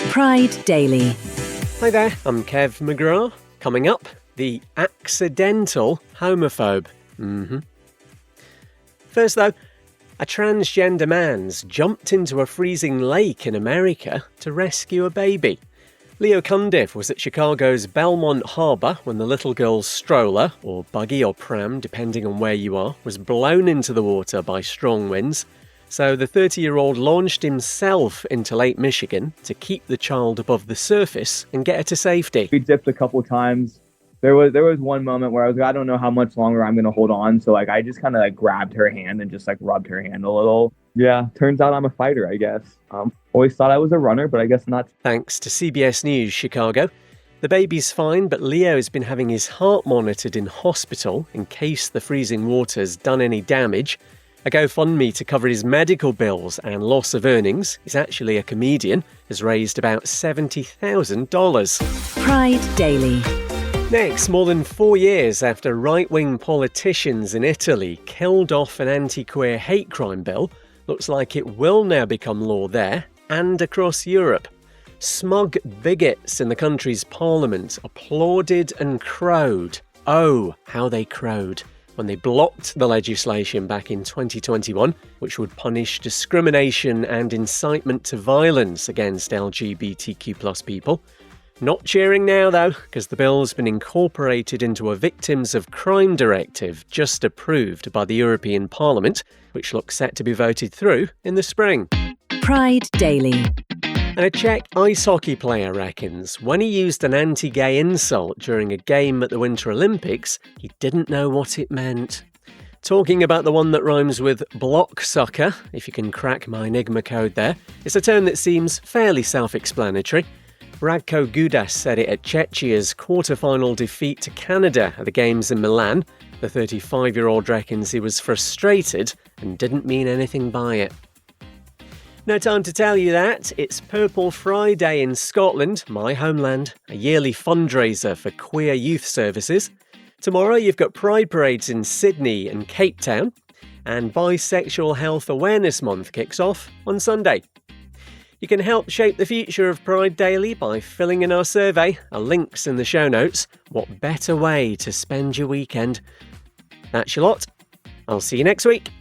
Pride Daily. Hi there, I'm Kev McGrath. Coming up, the accidental homophobe. First though, a transgender man's jumped into a freezing lake in America to rescue a baby. Leo Cundiff was at Chicago's Belmont Harbor when the little girl's stroller, or buggy or pram, depending on where you are, was blown into the water by strong winds. So the 30-year-old launched himself into Lake Michigan to keep the child above the surface and get her to safety. We dipped a couple times. There was one moment where I was like, I don't know how much longer I'm going to hold on. So I just kind of grabbed her hand and just rubbed her hand a little. Yeah, turns out I'm a fighter, I guess. Always thought I was a runner, but I guess not. Thanks to CBS News Chicago. The baby's fine, but Leo's been having his heart monitored in hospital in case the freezing water's done any damage. A GoFundMe to cover his medical bills and loss of earnings, he's actually a comedian, has raised about $70,000. Pride Daily. Next, more than 4 years after right-wing politicians in Italy killed off an anti-queer hate crime bill, looks like it will now become law there and across Europe. Smug bigots in the country's parliament applauded and crowed. Oh, how they crowed when they blocked the legislation back in 2021, which would punish discrimination and incitement to violence against LGBTQ+ people. Not cheering now, though, because the bill's been incorporated into a Victims of Crime directive just approved by the European Parliament, which looks set to be voted through in the spring. Pride Daily. And a Czech ice hockey player reckons when he used an anti-gay insult during a game at the Winter Olympics, he didn't know what it meant. Talking about the one that rhymes with blocksucker, if you can crack my Enigma code there, it's a term that seems fairly self-explanatory. Radko Gudas said it at Czechia's quarter-final defeat to Canada at the Games in Milan. The 35-year-old reckons he was frustrated and didn't mean anything by it. No time to tell you that. It's Purple Friday in Scotland, my homeland, a yearly fundraiser for queer youth services. Tomorrow you've got Pride Parades in Sydney and Cape Town, and Bisexual Health Awareness Month kicks off on Sunday. You can help shape the future of Pride Daily by filling in our survey. A link's in the show notes. What better way to spend your weekend? That's your lot. I'll see you next week.